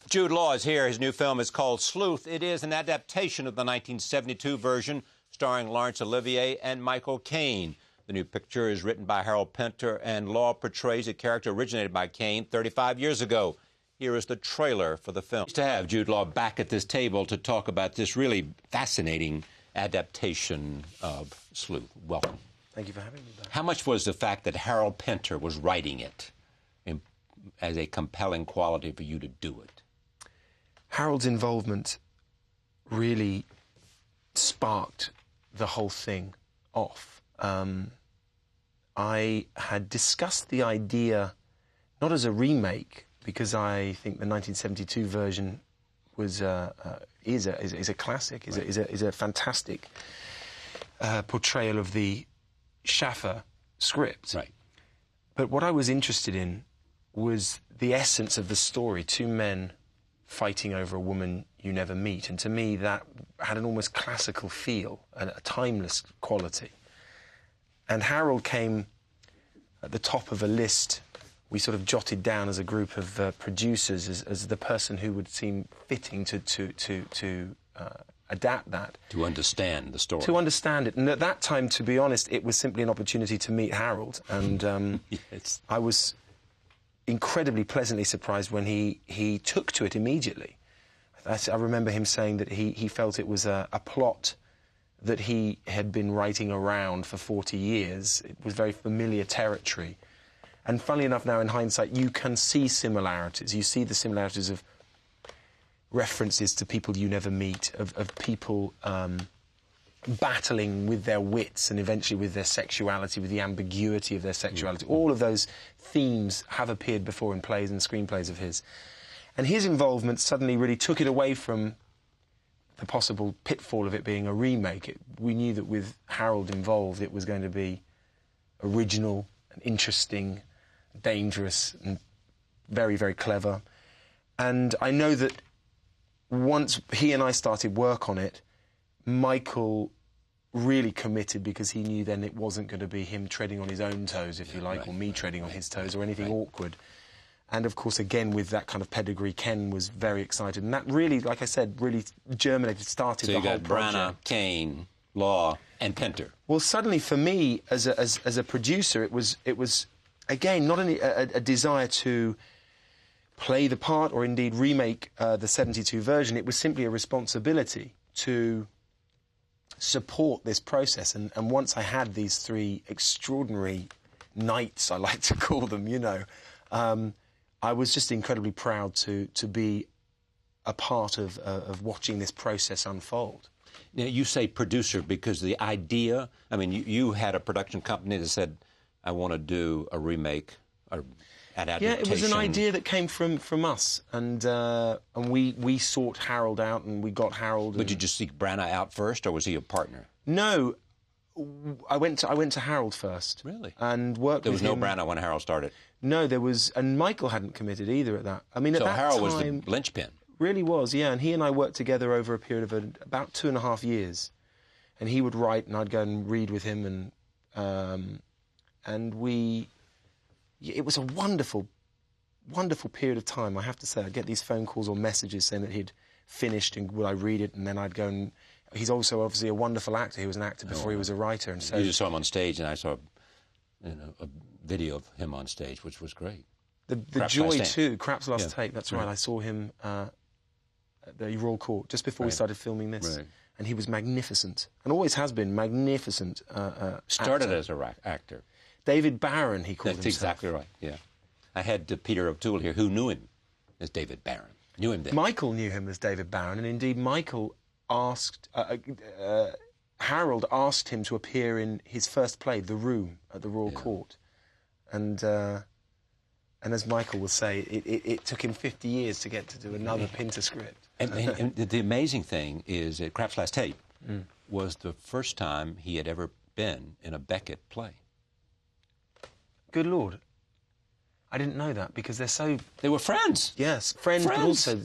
Jude Law is here. His new film is called Sleuth. It is an adaptation of the 1972 version starring Laurence Olivier and Michael Caine. The new picture is written by Harold Pinter, and Law portrays a character originated by Caine 35 years ago. Here is the trailer for the film. To have Jude Law back at this table to talk about this really fascinating adaptation of Sleuth. Welcome. Thank you for having me back. How much was the fact that Harold Pinter was writing it as a compelling quality for you to do it? Harold's involvement really sparked the whole thing off. I had discussed the idea not as a remake, because I think the 1972 version was is a classic, is a fantastic portrayal of the Schaffer script. Right. But what I was interested in was the essence of the story: two men fighting over a woman you never meet. And to me, that had an almost classical feel, a timeless quality. And Harold came at the top of a list we sort of jotted down as a group of producers as the person who would seem fitting to adapt that. To understand the story. To understand it. And at that time, to be honest, it was simply an opportunity to meet Harold. And yes. I was incredibly pleasantly surprised when he took to it immediately. I remember him saying that he felt it was a plot that he had been writing around for 40 years. It was very familiar territory. And funnily enough, now in hindsight, you can see similarities. You see the similarities of references to people you never meet, of people battling with their wits and eventually with their sexuality, with the ambiguity of their sexuality. All of those themes have appeared before in plays and screenplays of his. And his involvement suddenly really took it away from the possible pitfall of it being a remake. We knew that with Harold involved, it was going to be original and interesting, dangerous and very, very clever. And I know that once he and I started work on it, Michael really committed, because he knew then it wasn't going to be him treading on his own toes, if you like, or me treading on his toes, or anything awkward. And, of course, again, with that kind of pedigree, Ken was very excited. And that really, like I said, really germinated, started the whole project. So you got Branagh, Caine, Law, and Pinter. Well, suddenly, for me, as a producer, it was again, not only a desire to play the part or indeed remake the 72 version, it was simply a responsibility to support this process. And once I had these three extraordinary knights, I like to call them, you know, I was just incredibly proud to be a part of watching this process unfold. Now, you say producer because the idea, I mean, you had a production company that said, I want to do a remake or an adaptation. Yeah, it was an idea that came from us, and we sought Harold out, and we got Harold. Would you just seek Branagh out first, or was he a partner? No, I went to Harold first. Really? And worked with him. There was no Branagh when Harold started? No, there was, and Michael hadn't committed either at that. I mean, at that time... So Harold was the linchpin? Really was, yeah, and he and I worked together over a period of about 2.5 years. And he would write, and I'd go and read with him, and it was a wonderful, wonderful period of time, I have to say. I'd get these phone calls or messages saying that he'd finished and would I read it, and then I'd go and... He's also obviously a wonderful actor. He was an actor before he was a writer, and so... You just saw him on stage, and I saw a video of him on stage, which was great. The Joy too, Craps Last Take, that's right. I saw him at the Royal Court just before we started filming this. Right. And he was magnificent, and always has been magnificent Started actor. as an actor. David Barron, he called That's himself. Exactly right, yeah. I had Peter O'Toole here, who knew him as David Barron. Knew him then. Michael knew him as David Barron, and indeed Michael asked... Harold asked him to appear in his first play, The Room, at the Royal Court. And as Michael will say, it took him 50 years to get to do another Pinter script. And the amazing thing is that Craps Last Tape was the first time he had ever been in a Beckett play. Good Lord. I didn't know that, because they're so... They were friends. Yes, friends. But also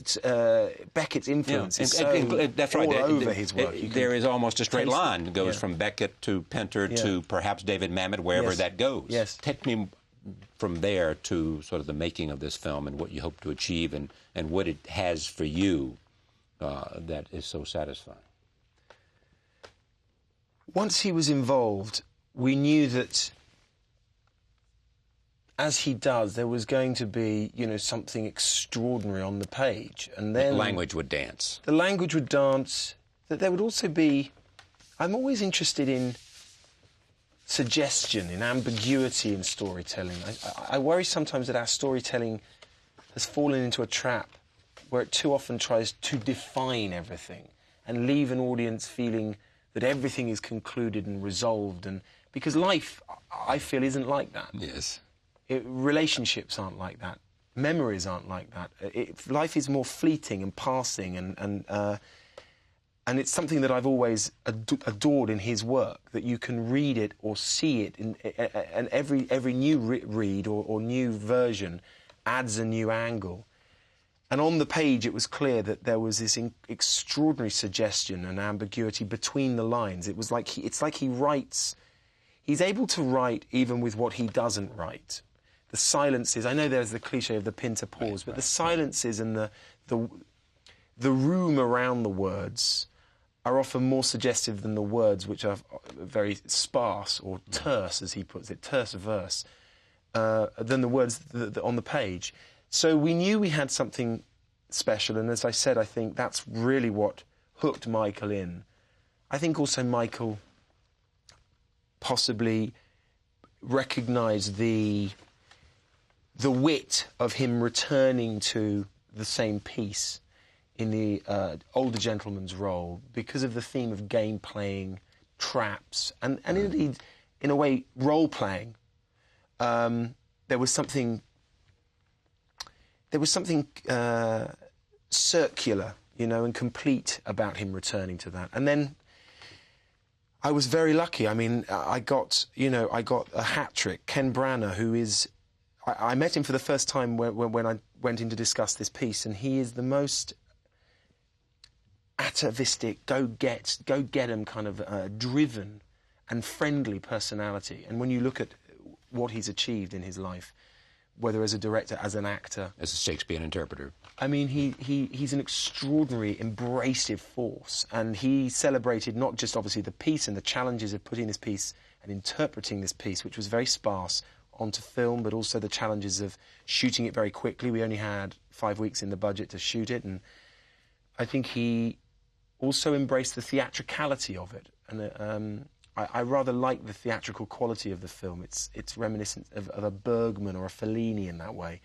Beckett's influence is that's right. all over his work. There is almost a straight line that goes from Beckett to Pinter to perhaps David Mamet, wherever that goes. Yes. Take me from there to sort of the making of this film and what you hope to achieve and what it has for you that is so satisfying? Once he was involved, we knew that, as he does, there was going to be, you know, something extraordinary on the page. And then the language would dance. The language would dance. That there would also be... I'm always interested in suggestion, in ambiguity in storytelling. I worry sometimes that our storytelling has fallen into a trap where it too often tries to define everything and leave an audience feeling that everything is concluded and resolved. And because life, I feel, isn't like that. Yes. Relationships aren't like that. Memories aren't like that. Life is more fleeting and passing, and it's something that I've always adored in his work, that you can read it or see it, and every new read or new version adds a new angle. And on the page, it was clear that there was this extraordinary suggestion and ambiguity between the lines. It's like he writes. He's able to write even with what he doesn't write. The silences. I know there's the cliche of the Pinter pause, but the silences and the room around the words are often more suggestive than the words, which are very sparse or terse, as he puts it, terse verse, than the words on the page. So we knew we had something special, and as I said, I think that's really what hooked Michael in. I think also Michael possibly recognised the wit of him returning to the same piece in the older gentleman's role because of the theme of game-playing, traps, and indeed, in a way, role-playing. There was something circular, you know, and complete about him returning to that. And then I was very lucky. I mean, I got a hat trick. Ken Branagh, who is... I met him for the first time when I went in to discuss this piece, and he is the most atavistic, go-get-'em kind of driven and friendly personality. And when you look at what he's achieved in his life, whether as a director, as an actor... As a Shakespearean interpreter. I mean, he's an extraordinary, embracive force, and he celebrated not just, obviously, the piece and the challenges of putting this piece and interpreting this piece, which was very sparse, onto film, but also the challenges of shooting it very quickly. We only had 5 weeks in the budget to shoot it, and I think he also embraced the theatricality of it. And I rather like the theatrical quality of the film. It's reminiscent of a Bergman or a Fellini in that way.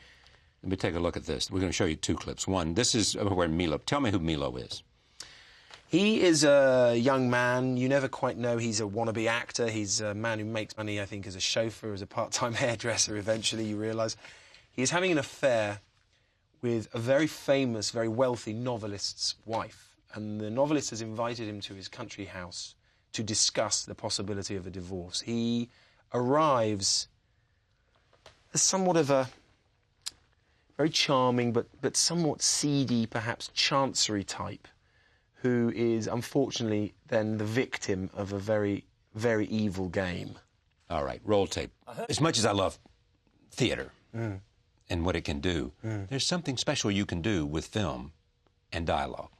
Let me take a look at this. We're going to show you two clips. One, this is where Milo... Tell me who Milo is. He is a young man. You never quite know. He's a wannabe actor. He's a man who makes money, I think, as a chauffeur, as a part-time hairdresser, eventually, you realise. He is having an affair with a very famous, very wealthy novelist's wife. And the novelist has invited him to his country house to discuss the possibility of a divorce. He arrives as somewhat of a very charming but somewhat seedy, perhaps chancery type, who is, unfortunately, then the victim of a very, very evil game. All right, roll tape. As much as I love theatre and what it can do, there's something special you can do with film and dialogue.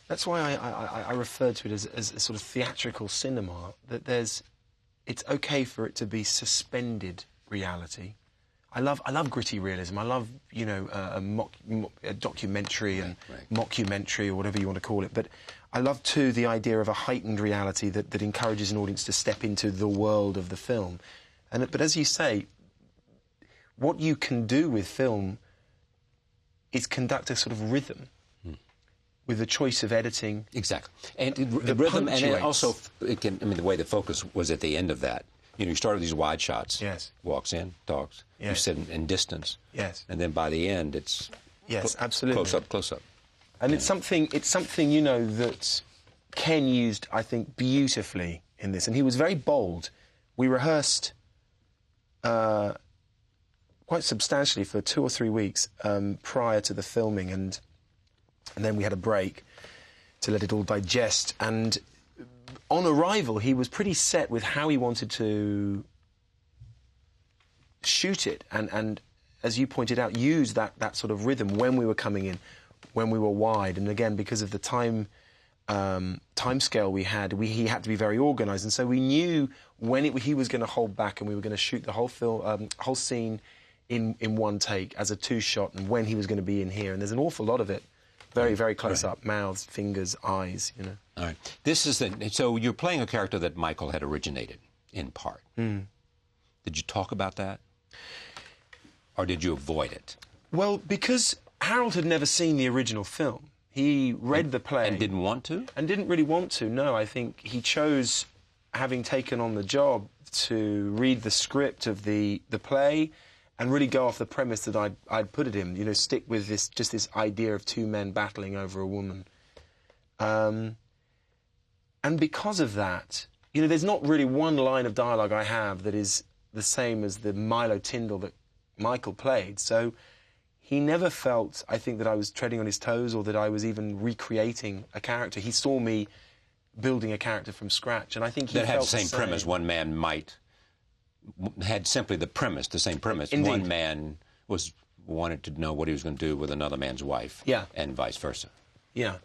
That's why I refer to it as a sort of theatrical cinema, that it's okay for it to be suspended reality. I love gritty realism. I love, you know, a documentary and mockumentary or whatever you want to call it. But I love, too, the idea of a heightened reality that encourages an audience to step into the world of the film. But as you say, what you can do with film is conduct a sort of rhythm with the choice of editing. Exactly. And the rhythm, and it also, the way the focus was at the end of that. You know, you start with these wide shots. Yes. Walks in, talks. Yes. You sit in distance. Yes. And then by the end, it's... Yes, absolutely. Close up. And it's something, you know, that Ken used, I think, beautifully in this. And he was very bold. We rehearsed quite substantially for 2 or 3 weeks prior to the filming, and then we had a break to let it all digest. And on arrival, he was pretty set with how he wanted to shoot it and as you pointed out, use that sort of rhythm when we were coming in, when we were wide. And again, because of the time scale we had, he had to be very organised, and so we knew when he was going to hold back, and we were going to shoot the whole film, whole scene in one take as a two-shot, and when he was going to be in here. And there's an awful lot of it, very, very close up, mouths, fingers, eyes, you know. All right. So you're playing a character that Michael had originated, in part. Mm. Did you talk about that? Or did you avoid it? Well, because Harold had never seen the original film. He read the play. And didn't want to? And didn't really want to, no. I think he chose, having taken on the job, to read the script of the play and really go off the premise that I'd put it in. You know, stick with this idea of two men battling over a woman. And because of that, you know, there's not really one line of dialogue I have that is the same as the Milo Tyndall that Michael played. So he never felt, I think, that I was treading on his toes or that I was even recreating a character. He saw me building a character from scratch, and I think he felt that had the same premise. One man had simply the same premise. Indeed. One man wanted to know what he was going to do with another man's wife, yeah, and vice versa. Yeah.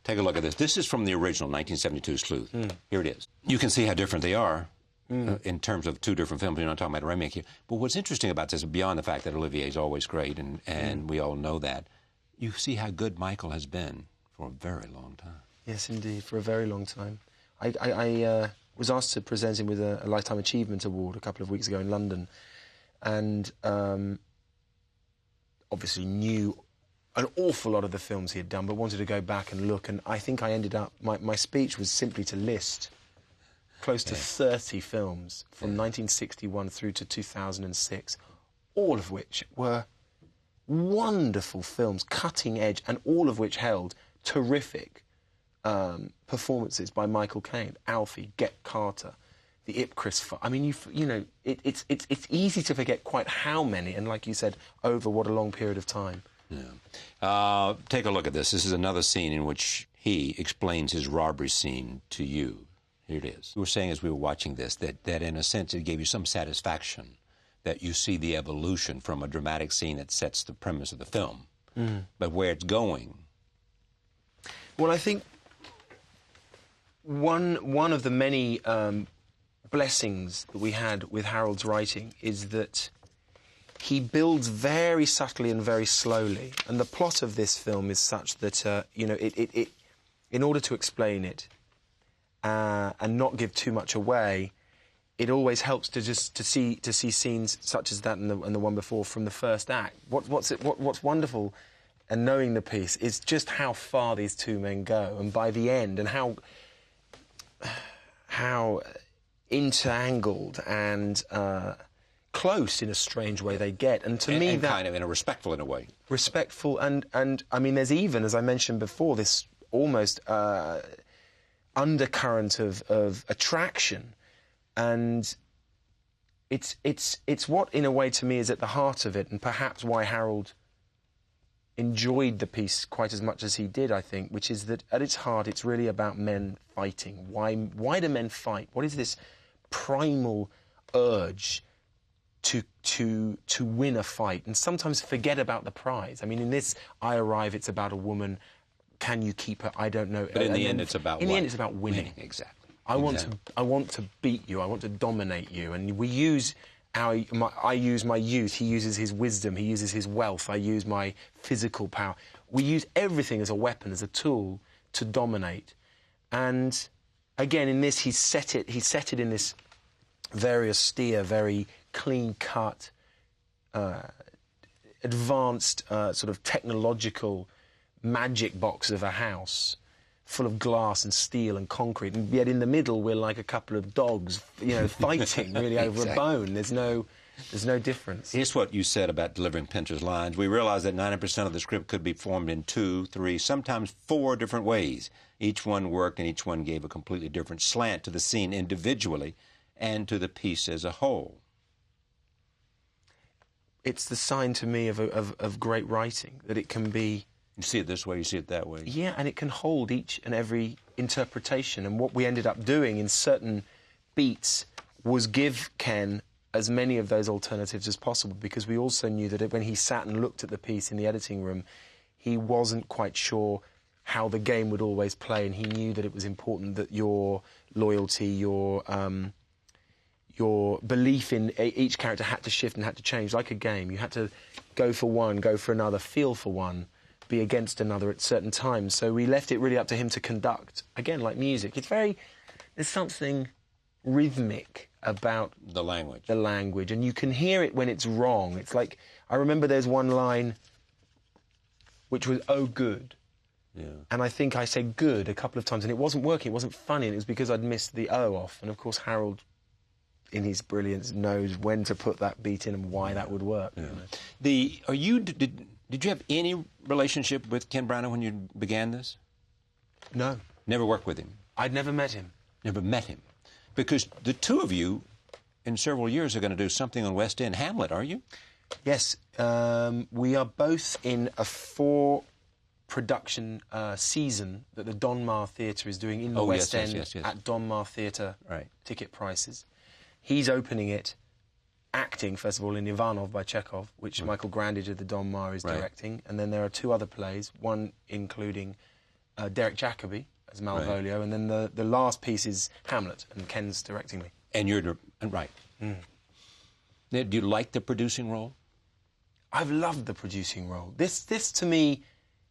Take a look at this. This is from the original 1972 Sleuth. Here it is. You can see how different they are in terms of two different films. You're not talking about a remake here. But what's interesting about this, beyond the fact that Olivier is always great, and we all know that, you see how good Michael has been for a very long time. Yes, indeed, for a very long time. I was asked to present him with a Lifetime Achievement Award a couple of weeks ago in London, and obviously knew an awful lot of the films he had done, but wanted to go back and look, and I think I ended up... My speech was simply to list close to 30 films from 1961 through to 2006, all of which were wonderful films, cutting edge, and all of which held terrific performances by Michael Caine, Alfie, Get Carter, the Ipcris. I mean, you know, it's easy to forget quite how many, and like you said, over what a long period of time. Yeah. Take a look at this. This is another scene in which he explains his robbery scene to you. Here it is. We were saying as we were watching this that in a sense it gave you some satisfaction that you see the evolution from a dramatic scene that sets the premise of the film. But where it's going... Well, I think one of the many blessings that we had with Harold's writing is that he builds very subtly and very slowly, and the plot of this film is such that you know, it in order to explain it and not give too much away, it always helps to see scenes such as that and the one before from the first act. What's wonderful, and knowing the piece, is just how far these two men go, and by the end, and how intertangled and close in a strange way they get, and to me that kind of in a respectful way. Respectful, and I mean, there's even, as I mentioned before, this almost undercurrent of attraction, and it's what, in a way, to me, is at the heart of it, and perhaps why Harold enjoyed the piece quite as much as he did, I think, which is that at its heart it's really about men fighting. Why do men fight? What is this primal urge to win a fight, and sometimes forget about the prize? I mean, in this I Arrive, it's about a woman. Can you keep her? I don't know. But in the end, it's about the end, it's about winning. Exactly. I want to beat you. I want to dominate you. And we use I use my youth. He uses his wisdom. He uses his wealth. I use my physical power. We use everything as a weapon, as a tool to dominate. And again, in this, he set it in this very austere, very clean-cut, advanced, sort of technological magic box of a house full of glass and steel and concrete, and yet in the middle we're like a couple of dogs, you know, fighting really over a bone. There's no difference. Here's what you said about delivering Pinter's lines. We realized that 90% of the script could be formed in 2, 3, sometimes 4 different ways. Each one worked, and each one gave a completely different slant to the scene individually and to the piece as a whole. It's the sign to me of great writing, that it can be... You see it this way, you see it that way. Yeah, and it can hold each and every interpretation. And what we ended up doing in certain beats was give Ken as many of those alternatives as possible, because we also knew that when he sat and looked at the piece in the editing room, he wasn't quite sure how the game would always play, and he knew that it was important that your loyalty, your belief in each character had to shift and had to change, like a game. You had to go for one, go for another, feel for one, be against another at certain times. So we left it really up to him to conduct, again, like music. There's something rhythmic about the language, and you can hear it when it's wrong. It's like, I remember there's one line which was, "Oh, good." Yeah. And I think I said good a couple of times, and it wasn't working, it wasn't funny, and it was because I'd missed the O off. And of course Harold, in his brilliance, knows when to put that beat in and why that would work. Yeah. You know? Did you have any relationship with Ken Branagh when you began this? No. Never worked with him? I'd never met him. Never met him. Because the two of you, in several years, are going to do something on West End. Hamlet, are you? Yes. We are both in a 4-production season that the Donmar Theatre is doing in the West End at Donmar Theatre ticket prices. He's opening it, acting, first of all, in Ivanov by Chekhov, which Michael Grandage of the Donmar is directing. And then there are 2 other plays, one including Derek Jacobi as Malvolio, and then the last piece is Hamlet, and Ken's directing me. And you're... Right. Mm. Now, do you like the producing role? I've loved the producing role. This, to me,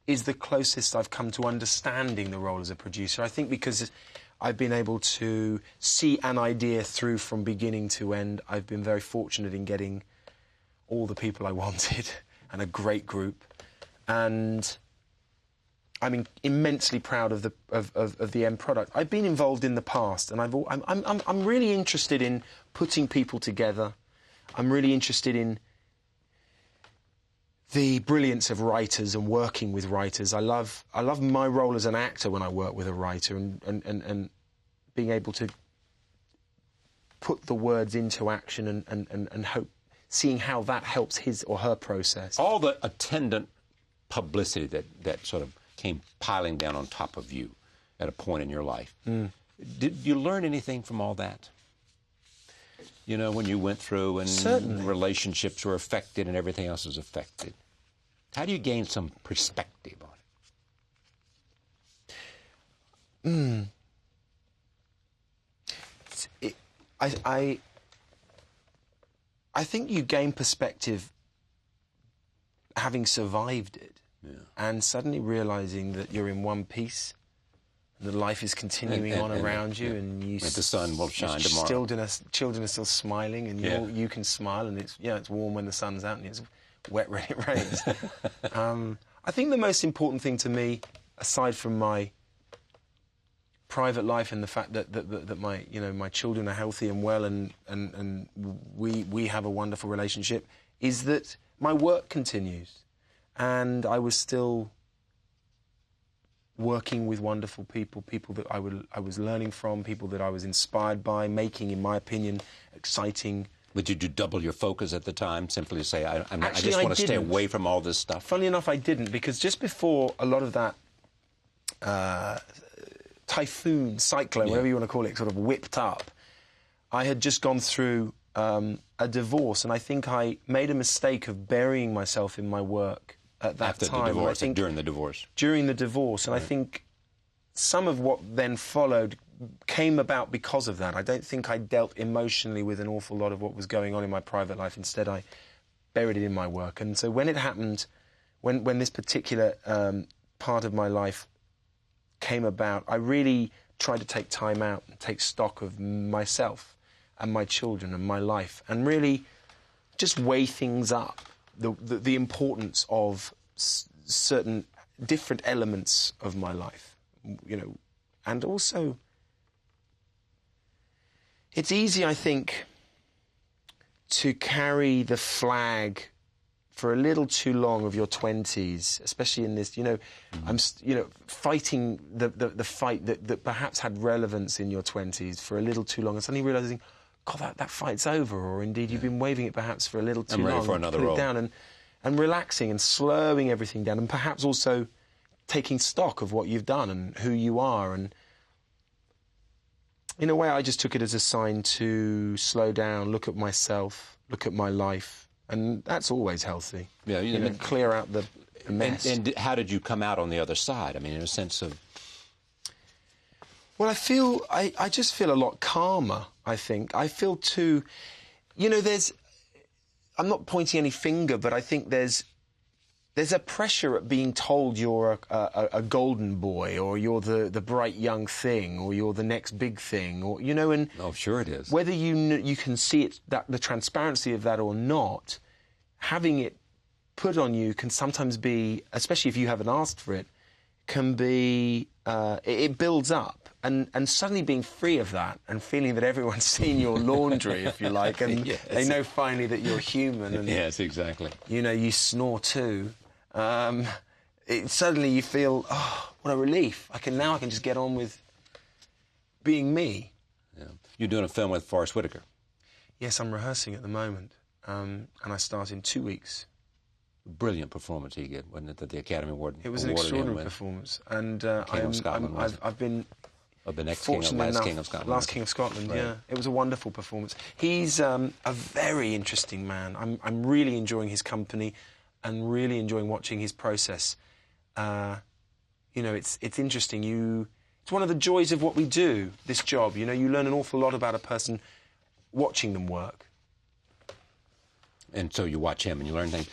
is the closest I've come to understanding the role as a producer. I think because I've been able to see an idea through from beginning to end. I've been very fortunate in getting all the people I wanted and a great group. And I'm immensely proud of the end product. I've been involved in the past, and I'm really interested in putting people together. I'm really interested in the brilliance of writers and working with writers. I love my role as an actor when I work with a writer, and being able to put the words into action and hope, seeing how that helps his or her process. All the attendant publicity that sort of came piling down on top of you at a point in your life. Mm. Did you learn anything from all that? You know, when you went through and Certainly. Relationships were affected and everything else was affected. How do you gain some perspective on it? I think you gain perspective having survived it. Yeah. And suddenly realising that you're in one piece, and that life is continuing on around you, and you the sun will shine tomorrow. Children are still smiling, and you can smile, and it's warm when the sun's out, and it's wet when it rains. I think the most important thing to me, aside from my private life and the fact that my children are healthy and well, and we have a wonderful relationship, is that my work continues. And I was still working with wonderful people that I was learning from, people that I was inspired by, making, in my opinion, exciting. But did you double your focus at the time, simply to say, I just want to stay away from all this stuff? Funnily enough, I didn't, because just before a lot of that typhoon, cyclone, whatever you want to call it, sort of whipped up, I had just gone through a divorce, and I think I made a mistake of burying myself in my work at that time. After the divorce, during the divorce? During the divorce, and I think some of what then followed came about because of that. I don't think I dealt emotionally with an awful lot of what was going on in my private life. Instead, I buried it in my work. And so when it happened, when this particular part of my life came about, I really tried to take time out and take stock of myself and my children and my life, and really just weigh things up. The importance of certain different elements of my life, and also it's easy, I think, to carry the flag for a little too long of your 20s, especially in this, I'm fighting the fight that perhaps had relevance in your 20s for a little too long, and suddenly realising, God, that fight's over, or indeed you've been waving it perhaps for a little too long. I'm ready for another role. Put it down and relaxing and slowing everything down, and perhaps also taking stock of what you've done and who you are. And In a way, I just took it as a sign to slow down, look at myself, look at my life, and that's always healthy. Yeah, you know, clear out the mess. And how did you come out on the other side? I mean, in a sense of... Well, I just feel a lot calmer, I think. I feel too... You know, I'm not pointing any finger, but I think there's a pressure at being told you're a golden boy, or you're the bright young thing, or you're the next big thing, or, you know, and... Oh, sure it is. Whether you can see it, the transparency of that or not, having it put on you can sometimes be, especially if you haven't asked for it, can be... it builds up. And suddenly being free of that and feeling that everyone's seen your laundry, if you like, and yes. they know finally that you're human. And, yes, exactly. You know, you snore too. Suddenly you feel, oh, what a relief. I can just get on with being me. Yeah. You're doing a film with Forrest Whitaker. Yes, I'm rehearsing at the moment, and I start in 2 weeks. Brilliant performance he did, wasn't it, that the Academy Award It was an extraordinary performance, and I've been... The next Last King of Scotland. Last King of Scotland, right. Yeah. It was a wonderful performance. He's a very interesting man. I'm really enjoying his company and really enjoying watching his process. You know, it's interesting. It's one of the joys of what we do, this job. You know, you learn an awful lot about a person watching them work. And so you watch him and you learn things.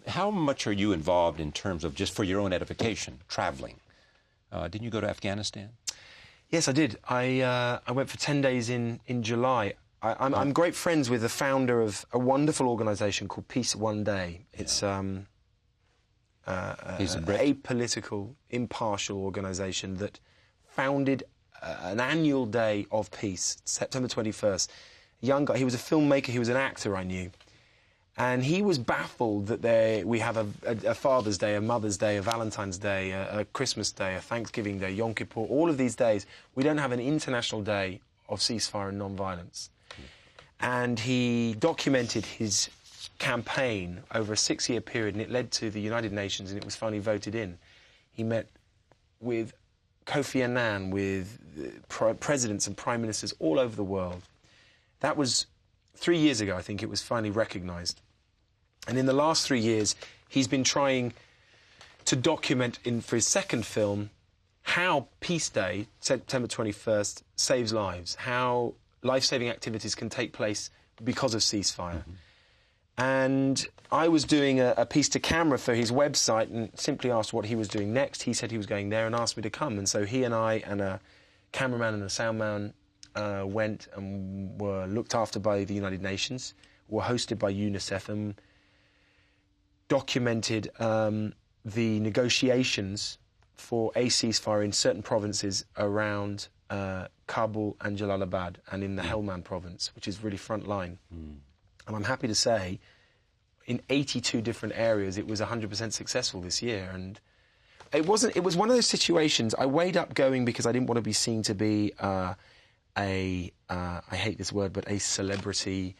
How much are you involved in terms of, just for your own edification, traveling? Didn't you go to Afghanistan? Yes, I did. I went for 10 days in July. I'm great friends with the founder of a wonderful organisation called Peace One Day. It's an apolitical, impartial organisation that founded an annual day of peace, September 21st. A young guy, he was a filmmaker, he was an actor I knew. And he was baffled that we have a Father's Day, a Mother's Day, a Valentine's Day, a Christmas Day, a Thanksgiving Day, Yom Kippur, all of these days. We don't have an international day of ceasefire and non-violence. And he documented his campaign over a 6-year period, and it led to the United Nations, and it was finally voted in. He met with Kofi Annan, with presidents and prime ministers all over the world. That was 3 years ago, I think, it was finally recognised. And in the last 3 years, he's been trying to document for his second film how Peace Day, September 21st, saves lives, how life-saving activities can take place because of ceasefire. And I was doing a piece to camera for his website and simply asked what he was doing next. He said he was going there and asked me to come. And so he and I and a cameraman and a soundman went and were looked after by the United Nations, were hosted by UNICEF, and documented the negotiations for a ceasefire in certain provinces around Kabul and Jalalabad, and in the Helmand province, which is really front line. And I'm happy to say, in 82 different areas, it was 100% successful this year. And it was one of those situations, I weighed up going because I didn't want to be seen to be I hate this word, but a celebrity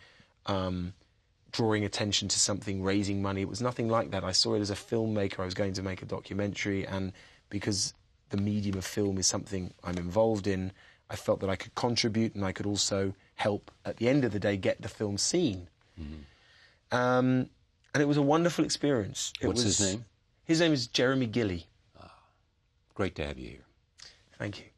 drawing attention to something, raising money. It was nothing like that. I saw it as a filmmaker. I was going to make a documentary, and because the medium of film is something I'm involved in, I felt that I could contribute and I could also help, at the end of the day, get the film seen. And it was a wonderful experience. What's his name? His name is Jeremy Gilley. Great to have you here. Thank you.